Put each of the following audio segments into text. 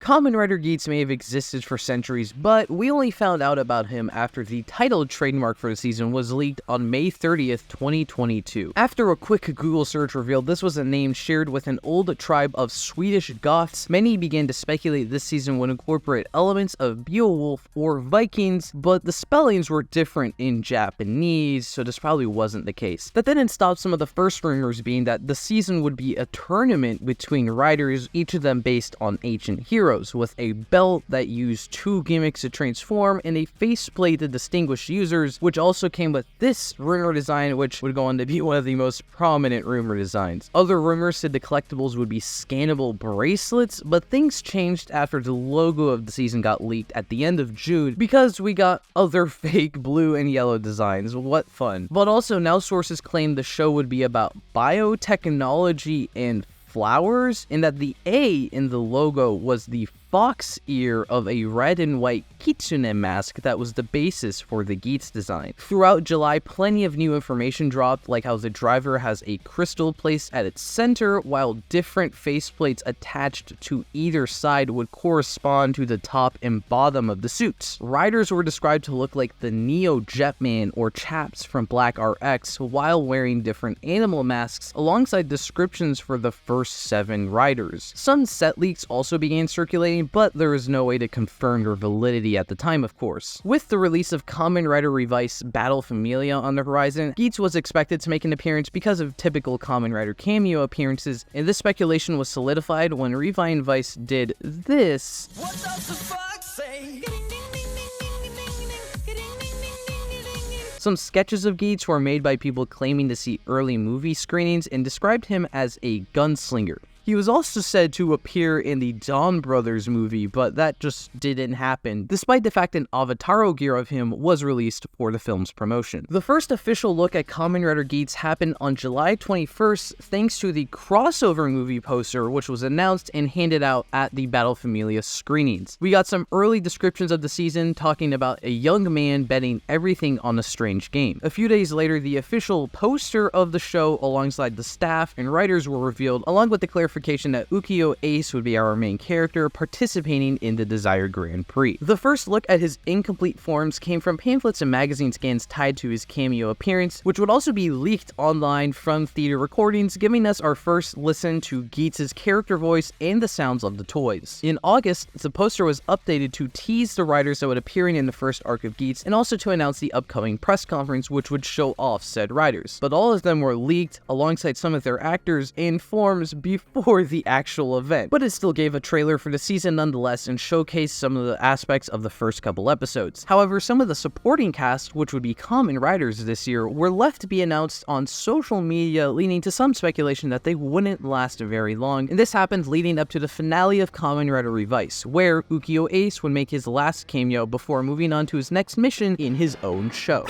Kamen Rider Geats may have existed for centuries, but we only found out about him after the title trademark for the season was leaked on May 30th, 2022. After a quick Google search revealed this was a name shared with an old tribe of Swedish Goths, many began to speculate this season would incorporate elements of Beowulf or Vikings, but the spellings were different in Japanese, so this probably wasn't the case. That didn't stop some of the first rumors being that the season would be a tournament between riders, each of them based on ancient heroes, with a belt that used two gimmicks to transform and a faceplate to distinguish users, which also came with this rumor design, which would go on to be one of the most prominent rumor designs. Other rumors said the collectibles would be scannable bracelets, but things changed after the logo of the season got leaked at the end of June because we got other fake blue and yellow designs. What fun. But also now sources claim the show would be about biotechnology and flowers, and that the A in the logo was the fox ear of a red and white kitsune mask that was the basis for the Geats design. Throughout July, plenty of new information dropped, like how the driver has a crystal placed at its center, while different faceplates attached to either side would correspond to the top and bottom of the suits. Riders were described to look like the Neo Jetman or Chaps from Black RX while wearing different animal masks, alongside descriptions for the first 7 riders. Some set leaks also began circulating, but there is no way to confirm their validity at the time, of course. With the release of Kamen Rider Revice Battle Familia on the horizon, Geats was expected to make an appearance because of typical Kamen Rider cameo appearances, and this speculation was solidified when Reiwa and Vice did this. What does the fuck say? Some sketches of Geats were made by people claiming to see early movie screenings and described him as a gunslinger. He was also said to appear in the Dawn Brothers movie, but that just didn't happen, despite the fact an Avataro gear of him was released for the film's promotion. The first official look at Kamen Rider Geats happened on July 21st, thanks to the crossover movie poster, which was announced and handed out at the Battle Familia screenings. We got some early descriptions of the season, talking about a young man betting everything on a strange game. A few days later, the official poster of the show, alongside the staff and writers, were revealed, along with the clarification that Ukiyo Ace would be our main character participating in the Desire Grand Prix. The first look at his incomplete forms came from pamphlets and magazine scans tied to his cameo appearance, which would also be leaked online from theater recordings, giving us our first listen to Geats' character voice and the sounds of the toys. In August, the poster was updated to tease the riders that would appear in the first arc of Geats, and also to announce the upcoming press conference which would show off said riders. But all of them were leaked alongside some of their actors and forms before the actual event, but it still gave a trailer for the season nonetheless and showcased some of the aspects of the first couple episodes. However, some of the supporting cast, which would be Kamen Riders this year, were left to be announced on social media, leading to some speculation that they wouldn't last very long, and this happened leading up to the finale of Kamen Rider Revice, where Ukiyo Ace would make his last cameo before moving on to his next mission in his own show.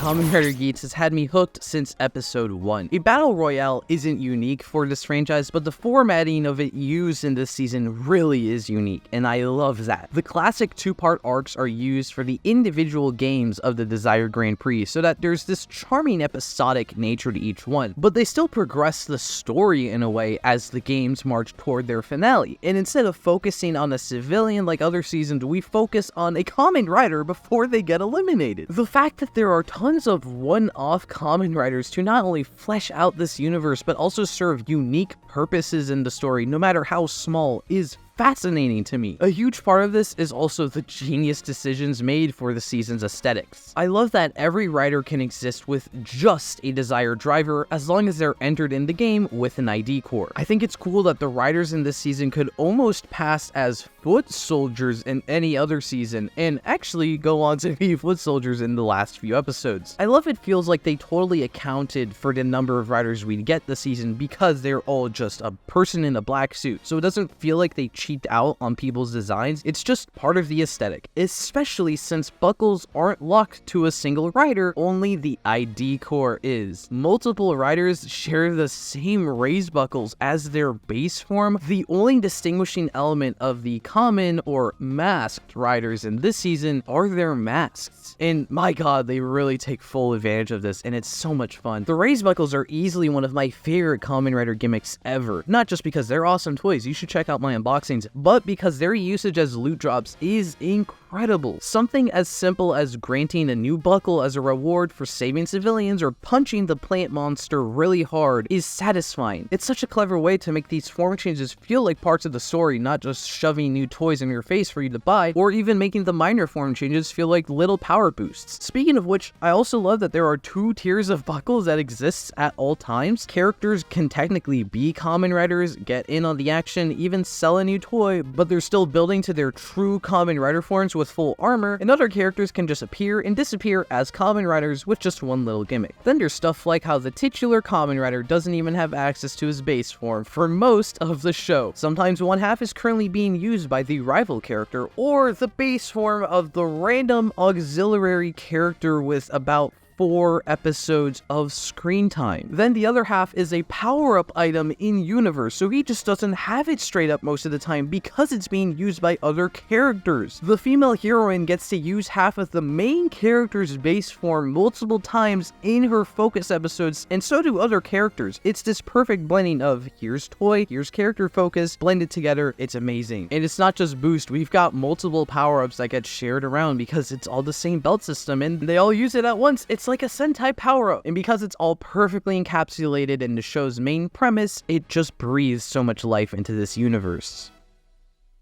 Kamen Rider Geats has had me hooked since episode 1. A battle royale isn't unique for this franchise, but the formatting of it used in this season really is unique, and I love that. The classic 2-part arcs are used for the individual games of the Desire Grand Prix, so that there's this charming episodic nature to each one, but they still progress the story in a way as the games march toward their finale, and instead of focusing on a civilian like other seasons, we focus on a Kamen Rider before they get eliminated. The fact that there are tons of one-off Kamen Riders to not only flesh out this universe, but also serve unique purposes in the story, no matter how small, is fascinating to me. A huge part of this is also the genius decisions made for the season's aesthetics. I love that every rider can exist with just a desired driver as long as they're entered in the game with an ID core. I think it's cool that the riders in this season could almost pass as foot soldiers in any other season, and actually go on to be foot soldiers in the last few episodes. I love it feels like they totally accounted for the number of riders we get this season because they're all just a person in a black suit, so it doesn't feel like they cheaped out on people's designs. It's just part of the aesthetic, especially since buckles aren't locked to a single rider, only the ID core is. Multiple riders share the same raised buckles as their base form. The only distinguishing element of the common or masked riders in this season are their masks. And my god, they really take full advantage of this, and it's so much fun. The raised buckles are easily one of my favorite Kamen Rider gimmicks ever. Not just because they're awesome toys, you should check out my unboxings, but because their usage as loot drops is incredible. Something as simple as granting a new buckle as a reward for saving civilians or punching the plant monster really hard is satisfying. It's such a clever way to make these form changes feel like parts of the story, not just shoving new toys in your face for you to buy, or even making the minor form changes feel like little power boosts. Speaking of which, I also love that there are 2 tiers of buckles that exist at all times. Characters can technically be Kamen Riders, get in on the action, even sell a new toy, but they're still building to their true Kamen Rider forms with full armor, and other characters can just appear and disappear as Kamen Riders with just one little gimmick. Then there's stuff like how the titular Kamen Rider doesn't even have access to his base form for most of the show. Sometimes one half is currently being used by the rival character, or the base form of the random auxiliary character with about 4 episodes of screen time. Then the other half is a power-up item in universe, so he just doesn't have it straight up most of the time because it's being used by other characters. The female heroine gets to use half of the main character's base form multiple times in her focus episodes, and so do other characters. It's this perfect blending of here's toy, here's character focus, blended together. It's amazing. And it's not just boost, we've got multiple power-ups that get shared around because it's all the same belt system and they all use it at once. It's like a Sentai power-up, and because it's all perfectly encapsulated in the show's main premise, it just breathes so much life into this universe.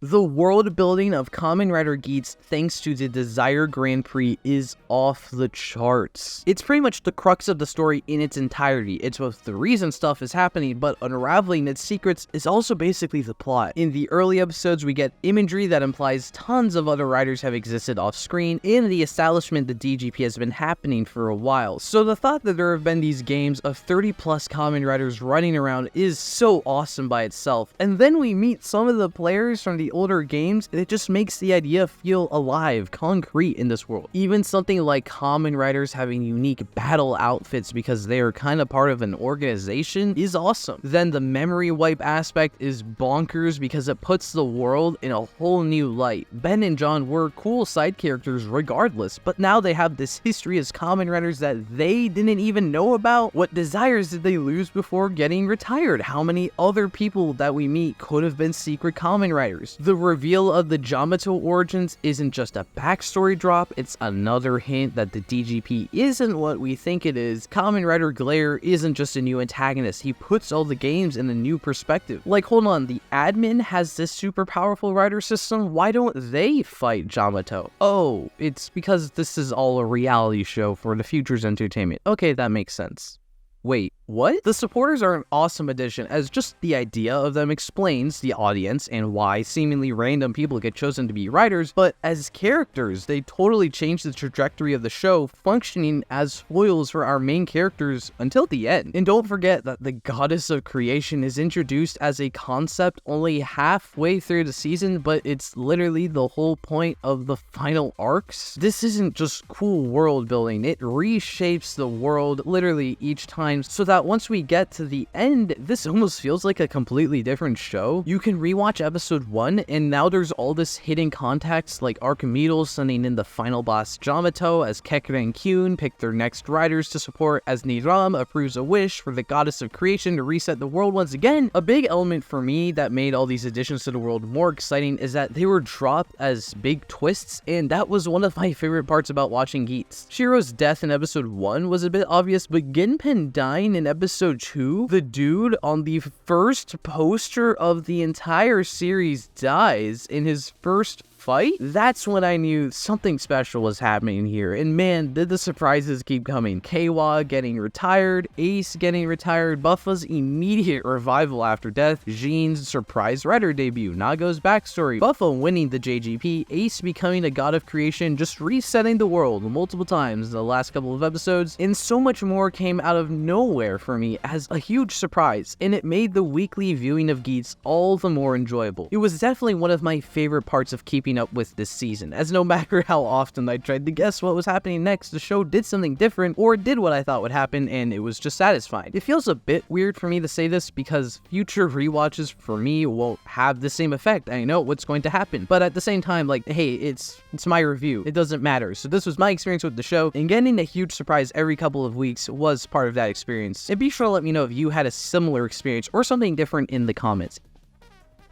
The world building of Kamen Rider Geats, thanks to the Desire Grand Prix, is off the charts. It's pretty much the crux of the story in its entirety. It's both the reason stuff is happening, but unraveling its secrets is also basically the plot. In the early episodes, we get imagery that implies tons of other riders have existed off screen, and the establishment the DGP has been happening for a while. So the thought that there have been these games of 30 plus Kamen Riders running around is so awesome by itself. And then we meet some of the players from the older games, and it just makes the idea feel alive, concrete in this world. Even something like Kamen Riders having unique battle outfits because they are kind of part of an organization is awesome. Then the memory wipe aspect is bonkers because it puts the world in a whole new light. Ben and John were cool side characters regardless, but now they have this history as Kamen Riders that they didn't even know about. What desires did they lose before getting retired? How many other people that we meet could have been secret Kamen Riders? The reveal of the Yamato origins isn't just a backstory drop, it's another hint that the DGP isn't what we think it is. Kamen Rider Glare isn't just a new antagonist, he puts all the games in a new perspective. Like, hold on, the admin has this super powerful rider system, why don't they fight Yamato? Oh, it's because this is all a reality show for the future's entertainment. Okay, that makes sense. Wait, what? The supporters are an awesome addition, as just the idea of them explains the audience and why seemingly random people get chosen to be writers, but as characters, they totally change the trajectory of the show, functioning as foils for our main characters until the end. And don't forget that the goddess of creation is introduced as a concept only halfway through the season, but it's literally the whole point of the final arcs. This isn't just cool world building, it reshapes the world literally each time, so that once we get to the end, this almost feels like a completely different show. You can rewatch episode 1, and now there's all this hidden context, like Archimedes sending in the final boss Yamato as Kekra and Kyun pick their next riders to support, as Niram approves a wish for the goddess of creation to reset the world once again. A big element for me that made all these additions to the world more exciting is that they were dropped as big twists, and that was one of my favorite parts about watching Geats. Shiro's death in episode 1 was a bit obvious, but Ginpen dying in episode 2, the dude on the first poster of the entire series dies in his first fight, that's when I knew something special was happening here. And man, did the surprises keep coming. Keiwa getting retired, Ace getting retired, Buffa's immediate revival after death, Jean's surprise Rider debut, Nago's backstory, Buffa winning the JGP, Ace becoming a god of creation, just resetting the world multiple times in the last couple of episodes, and so much more came out of nowhere for me as a huge surprise, and it made the weekly viewing of Geats all the more enjoyable. It was definitely one of my favorite parts of keeping up with this season, as no matter how often I tried to guess what was happening next, the show did something different, or did what I thought would happen, and it was just satisfying. It feels a bit weird for me to say this because future rewatches for me won't have the same effect. I know what's going to happen, but at the same time, like, hey, it's my review. It doesn't matter. So this was my experience with the show, and getting a huge surprise every couple of weeks was part of that experience. And be sure to let me know if you had a similar experience or something different in the comments.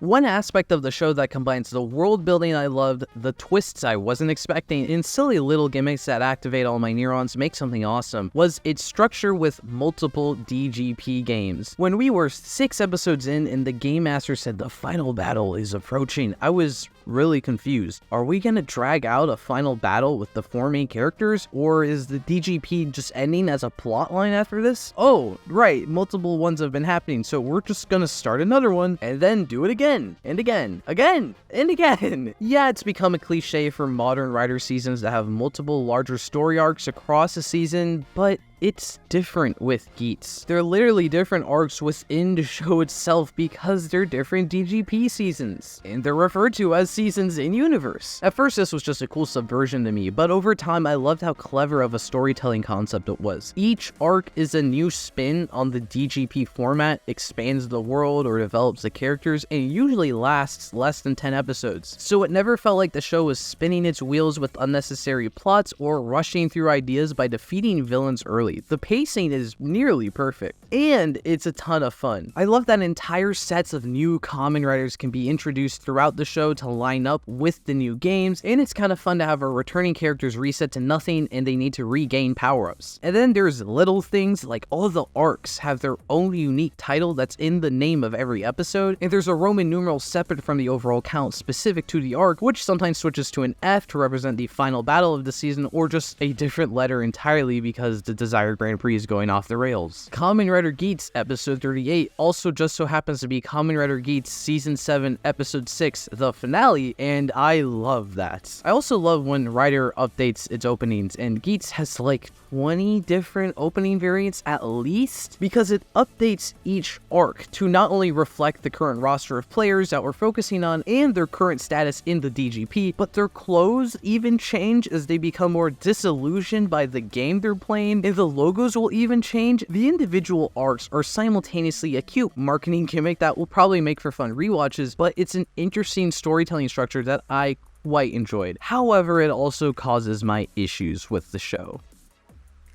One aspect of the show that combines the world building I loved, the twists I wasn't expecting, and silly little gimmicks that activate all my neurons to make something awesome was its structure with multiple DGP games. When we were 6 episodes in and the Game Master said the final battle is approaching, I was really confused. Are we gonna drag out a final battle with the 4 main characters, or is the DGP just ending as a plotline after this? Oh, right, multiple ones have been happening, so we're just gonna start another one and then do it again, and again, and again. Yeah, it's become a cliche for modern Rider seasons to have multiple larger story arcs across a season, but it's different with Geats. They're literally different arcs within the show itself because they're different DGP seasons, and they're referred to as seasons in universe. At first, this was just a cool subversion to me, but over time, I loved how clever of a storytelling concept it was. Each arc is a new spin on the DGP format, expands the world or develops the characters, and usually lasts less than 10 episodes. So it never felt like the show was spinning its wheels with unnecessary plots or rushing through ideas by defeating villains early. The pacing is nearly perfect, and it's a ton of fun. I love that entire sets of new Kamen Riders can be introduced throughout the show to line up with the new games, and it's kind of fun to have our returning characters reset to nothing and they need to regain power-ups. And then there's little things like all the arcs have their own unique title that's in the name of every episode, and there's a Roman numeral separate from the overall count specific to the arc, which sometimes switches to an F to represent the final battle of the season, or just a different letter entirely because the Desired Grand Prix is going off the rails. Kamen Rider Geats episode 38 also just so happens to be Kamen Rider Geats season 7 episode 6, the finale, and I love that. I also love when Rider updates its openings, and Geats has like 20 different opening variants at least, because it updates each arc to not only reflect the current roster of players that we're focusing on and their current status in the DGP, but their clothes even change as they become more disillusioned by the game they're playing, and the logos will even change. The individual arcs are simultaneously a cute marketing gimmick that will probably make for fun rewatches, but it's an interesting storytelling structure that I quite enjoyed. However, it also causes my issues with the show.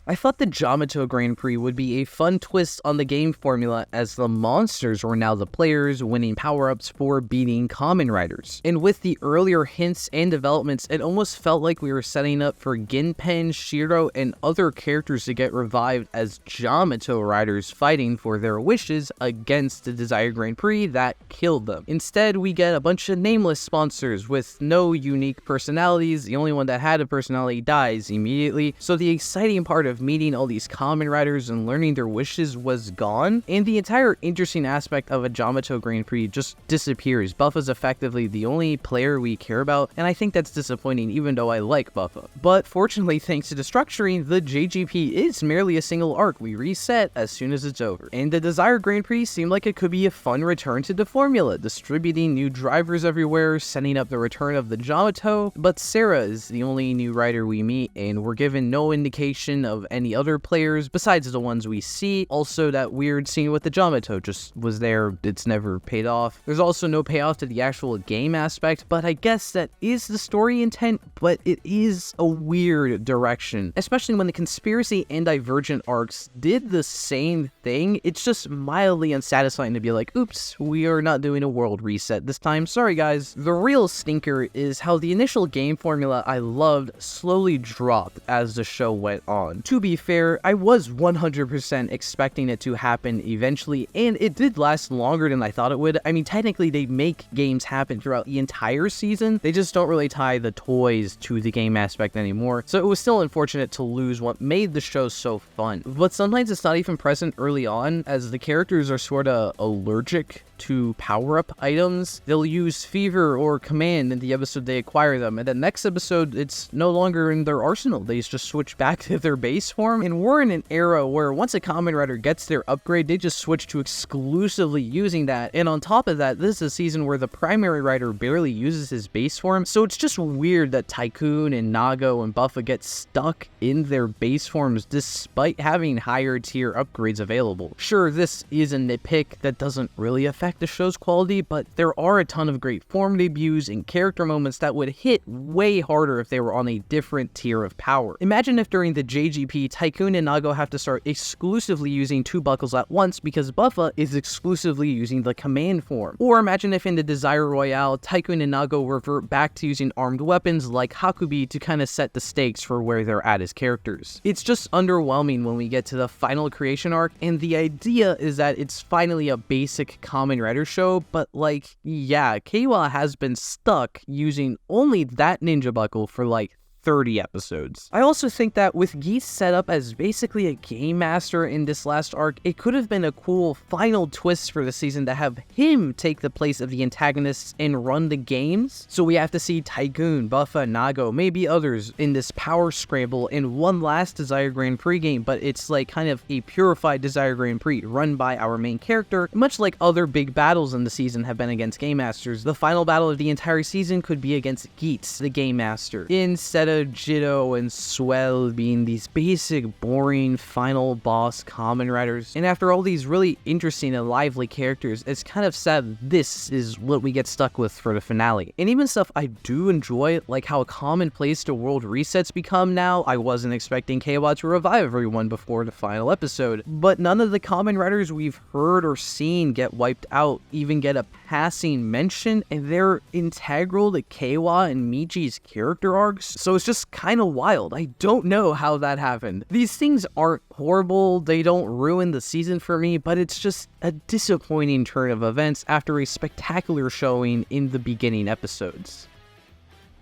I thought the Yamato Grand Prix would be a fun twist on the game formula, as the monsters were now the players winning power-ups for beating Kamen Riders. And with the earlier hints and developments, it almost felt like we were setting up for Ginpen, Shiro, and other characters to get revived as Yamato Riders fighting for their wishes against the Desired Grand Prix that killed them. Instead, we get a bunch of nameless sponsors with no unique personalities. The only one that had a personality dies immediately, so the exciting part of meeting all these Kamen Riders and learning their wishes was gone, and the entire interesting aspect of a Yamato Grand Prix just disappears. Buffa's effectively the only player we care about, and I think that's disappointing even though I like Buffa. But fortunately, thanks to the structuring, the JGP is merely a single arc. We reset as soon as it's over. And the Desired Grand Prix seemed like it could be a fun return to the formula, distributing new drivers everywhere, setting up the return of the Yamato, but Sarah is the only new rider we meet, and we're given no indication of any other players besides the ones we see. Also, that weird scene with the Yamato just was there. It's never paid off. There's also no payoff to the actual game aspect, but I guess that is the story intent, but it is a weird direction, especially when the Conspiracy and Divergent arcs did the same thing. It's just mildly unsatisfying to be like, oops, we are not doing a world reset this time. Sorry guys. The real stinker is how the initial game formula I loved slowly dropped as the show went on. to be fair, I was 100% expecting it to happen eventually, and it did last longer than I thought it would. I mean, technically, they make games happen throughout the entire season. They just don't really tie the toys to the game aspect anymore, so it was still unfortunate to lose what made the show so fun. But sometimes it's not even present early on, as the characters are sorta allergic to power-up items. They'll use Fever or Command in the episode they acquire them, and the next episode, it's no longer in their arsenal. They just switch back to their base form, and we're in an era where once a Kamen Rider gets their upgrade, they just switch to exclusively using that, and on top of that, this is a season where the primary rider barely uses his base form, so it's just weird that Tycoon and Nago and Buffa get stuck in their base forms despite having higher tier upgrades available. Sure, this is a nitpick that doesn't really affect the show's quality, but there are a ton of great form debuts and character moments that would hit way harder if they were on a different tier of power. Imagine if during the JGP, Tycoon and Nago have to start exclusively using 2 buckles at once because Buffa is exclusively using the command form. Or imagine if in the Desire Royale, Tycoon and Nago revert back to using armed weapons like Hakubi to kind of set the stakes for where they're at as characters. It's just underwhelming when we get to the final creation arc, and the idea is that it's finally a basic Kamen Rider show, but like, yeah, Keiwa has been stuck using only that ninja buckle for like 30 episodes. I also think that with Geats set up as basically a game master in this last arc, it could have been a cool final twist for the season to have him take the place of the antagonists and run the games. So we have to see Tycoon, Buffa, Nago, maybe others in this power scramble in one last Desire Grand Prix game, but it's like kind of a purified Desire Grand Prix run by our main character. Much like other big battles in the season have been against game masters, the final battle of the entire season could be against Geats, the game master, instead of Jiddo and Swell being these basic, boring, final boss Kamen Riders. And after all these really interesting and lively characters, it's kind of sad this is what we get stuck with for the finale. And even stuff I do enjoy, like how commonplace the world resets become now. I wasn't expecting Keiwa to revive everyone before the final episode, but none of the Kamen Riders we've heard or seen get wiped out even get a passing mention, and they're integral to Keiwa and Michi's character arcs, so it's just kind of wild. I don't know how that happened. These things aren't horrible, they don't ruin the season for me, but it's just a disappointing turn of events after a spectacular showing in the beginning episodes.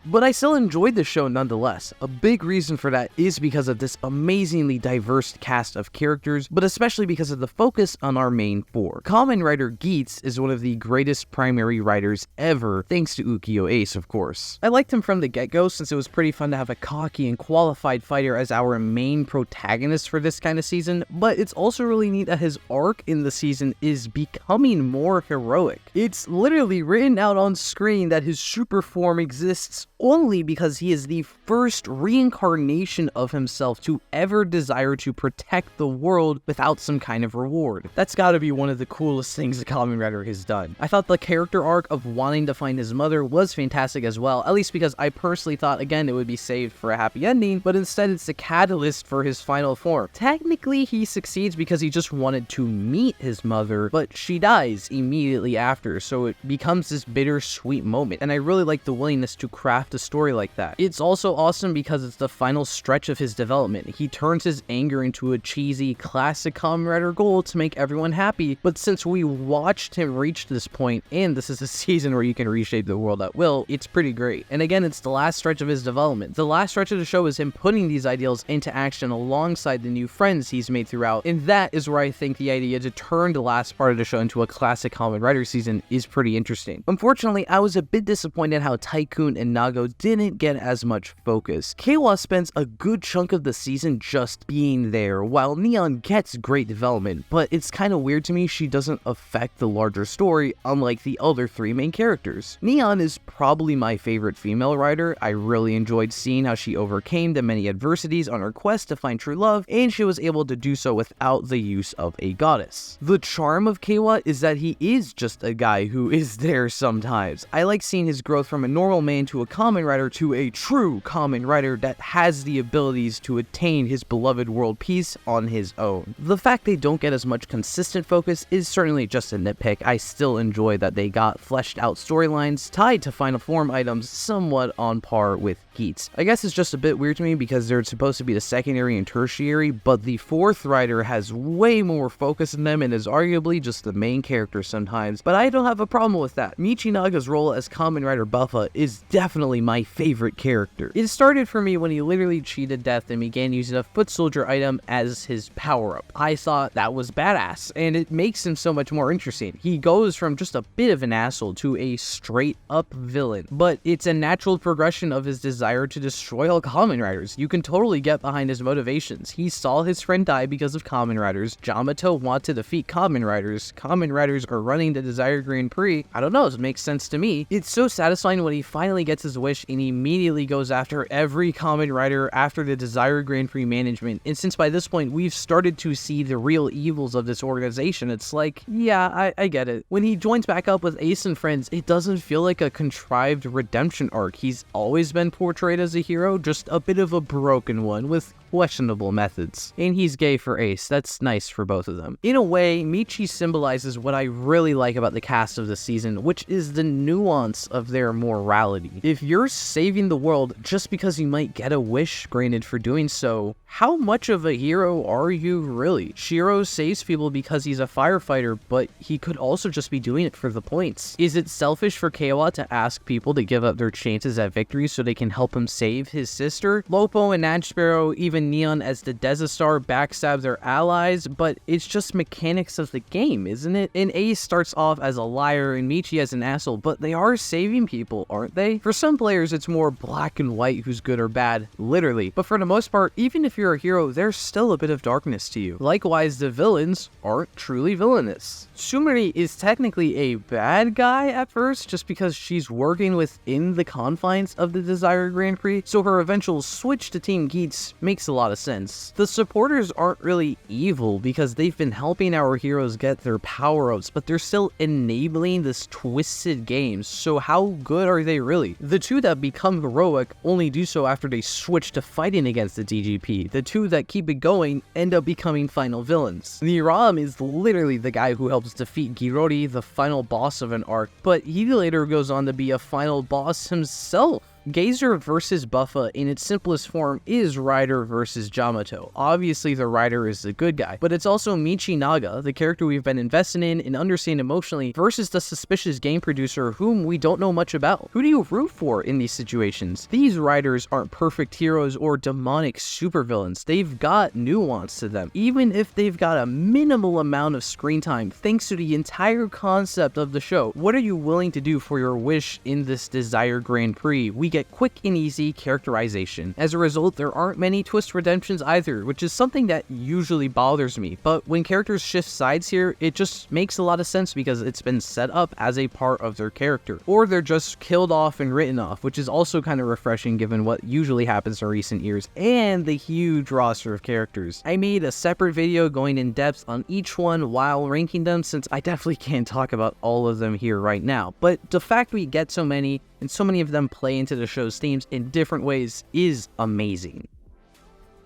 But I still enjoyed the show nonetheless. A big reason for that is because of this amazingly diverse cast of characters, but especially because of the focus on our main 4. Kamen Rider Geats is one of the greatest primary writers ever, thanks to Ukiyo Ace, of course. I liked him from the get-go since it was pretty fun to have a cocky and qualified fighter as our main protagonist for this kind of season, but it's also really neat that his arc in the season is becoming more heroic. It's literally written out on screen that his super form exists only because he is the first reincarnation of himself to ever desire to protect the world without some kind of reward. That's gotta be one of the coolest things a Kamen Rider has done. I thought the character arc of wanting to find his mother was fantastic as well, at least because I personally thought, again, it would be saved for a happy ending, but instead it's the catalyst for his final form. Technically, he succeeds because he just wanted to meet his mother, but she dies immediately after, so it becomes this bittersweet moment, and I really like the willingness to craft a story like that. It's also awesome because it's the final stretch of his development. He turns his anger into a cheesy, classic Kamen Rider goal to make everyone happy, but since we watched him reach this point, and this is a season where you can reshape the world at will, it's pretty great. And again, it's the last stretch of his development. The last stretch of the show is him putting these ideals into action alongside the new friends he's made throughout, and that is where I think the idea to turn the last part of the show into a classic Kamen Rider season is pretty interesting. Unfortunately, I was a bit disappointed how Tycoon and Nago didn't get as much focus. Keiwa spends a good chunk of the season just being there, while Neon gets great development, but it's kind of weird to me she doesn't affect the larger story, unlike the other 3 main characters. Neon is probably my favorite female writer. I really enjoyed seeing how she overcame the many adversities on her quest to find true love, and she was able to do so without the use of a goddess. The charm of Keiwa is that he is just a guy who is there sometimes. I like seeing his growth from a normal man to a Kamen Rider to a true Kamen Rider that has the abilities to attain his beloved world peace on his own. The fact they don't get as much consistent focus is certainly just a nitpick. I still enjoy that they got fleshed out storylines tied to final form items somewhat on par with Geats. I guess it's just a bit weird to me because they're supposed to be the secondary and tertiary, but the fourth rider has way more focus in them and is arguably just the main character sometimes, but I don't have a problem with that. Michinaga's role as Kamen Rider Buffa is definitely my favorite character. It started for me when he literally cheated death and began using a foot soldier item as his power-up. I thought that was badass, and it makes him so much more interesting. He goes from just a bit of an asshole to a straight-up villain, but it's a natural progression of his desire to destroy all Kamen Riders. You can totally get behind his motivations. He saw his friend die because of Kamen Riders. Yamato wants to defeat Kamen Riders. Kamen Riders are running the Desire Grand Prix. I don't know, it makes sense to me. It's so satisfying when he finally gets his wish and he immediately goes after every Kamen Rider after the Desire Grand Prix management. And since by this point we've started to see the real evils of this organization, it's like, yeah, I get it. When he joins back up with Ace and friends, it doesn't feel like a contrived redemption arc. He's always been portrayed as a hero, just a bit of a broken one with questionable methods. And he's gay for Ace. That's nice for both of them. In a way, Michi symbolizes what I really like about the cast of this season, which is the nuance of their morality. If you're saving the world just because you might get a wish granted for doing so, how much of a hero are you really? Shiro saves people because he's a firefighter, but he could also just be doing it for the points. Is it selfish for Keiwa to ask people to give up their chances at victory so they can help him save his sister? Lopo and Nadsparrow, even Neon as the Desistar, backstab their allies, but it's just mechanics of the game, isn't it? And Ace starts off as a liar and Michi as an asshole, but they are saving people, aren't they? For some players, it's more black and white who's good or bad, literally. But for the most part, even if you're a hero, there's still a bit of darkness to you. Likewise, the villains aren't truly villainous. Sumeri is technically a bad guy at first, just because she's working within the confines of the Desire Grand Prix, so her eventual switch to Team Geats makes a lot of sense. The supporters aren't really evil because they've been helping our heroes get their power-ups, but they're still enabling this twisted game, so how good are they really? The two that become heroic only do so after they switch to fighting against the DGP. The two that keep it going end up becoming final villains. Niram is literally the guy who helps defeat Girori, the final boss of an arc, but he later goes on to be a final boss himself. Gazer versus Buffa in its simplest form is Rider versus Yamato. Obviously the Rider is the good guy, but it's also Michinaga, the character we've been invested in and understand emotionally, versus the suspicious game producer whom we don't know much about. Who do you root for in these situations? These Riders aren't perfect heroes or demonic supervillains. They've got nuance to them, even if they've got a minimal amount of screen time thanks to the entire concept of the show. What are you willing to do for your wish in this Desire Grand Prix? We get quick and easy characterization. As a result, there aren't many twist redemptions either, which is something that usually bothers me, but when characters shift sides here, it just makes a lot of sense because it's been set up as a part of their character. Or they're just killed off and written off, which is also kind of refreshing given what usually happens in recent years, and the huge roster of characters. I made a separate video going in depth on each one while ranking them, since I definitely can't talk about all of them here right now, but the fact we get so many and so many of them play into the show's themes in different ways is amazing.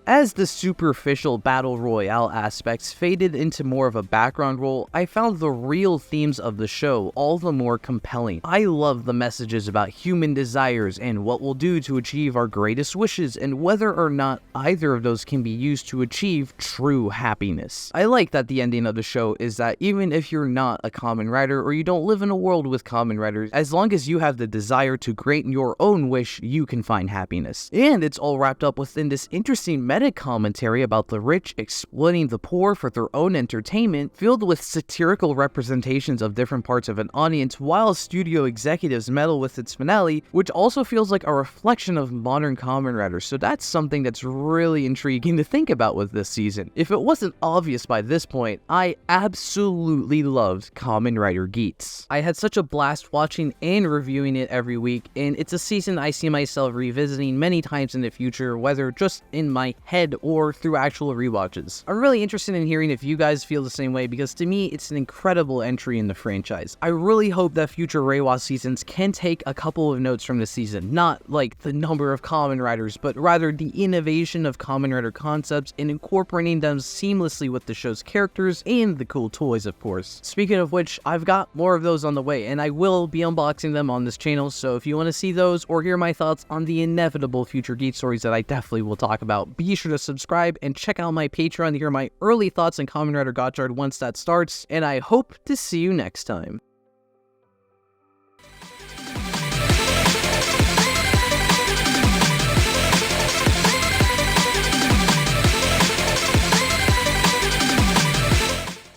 As the superficial battle royale aspects faded into more of a background role, I found the real themes of the show all the more compelling. I love the messages about human desires and what we'll do to achieve our greatest wishes and whether or not either of those can be used to achieve true happiness. I like that the ending of the show is that even if you're not a Kamen Rider or you don't live in a world with Kamen Riders, as long as you have the desire to grant your own wish, you can find happiness. And it's all wrapped up within this interesting meta-commentary about the rich exploiting the poor for their own entertainment, filled with satirical representations of different parts of an audience while studio executives meddle with its finale, which also feels like a reflection of modern Kamen Riders, so that's something that's really intriguing to think about with this season. If it wasn't obvious by this point, I absolutely loved Kamen Rider Geats. I had such a blast watching and reviewing it every week, and it's a season I see myself revisiting many times in the future, whether just in my head or through actual rewatches. I'm really interested in hearing if you guys feel the same way, because to me, it's an incredible entry in the franchise. I really hope that future Reiwa seasons can take a couple of notes from this season, not like the number of Kamen Riders, but rather the innovation of Kamen Rider concepts and incorporating them seamlessly with the show's characters and the cool toys, of course. Speaking of which, I've got more of those on the way, and I will be unboxing them on this channel, so if you want to see those or hear my thoughts on the inevitable future Geats stories that I definitely will talk about, be sure to subscribe and check out my Patreon to hear my early thoughts on Kamen Rider Gacha once that starts, and I hope to see you next time.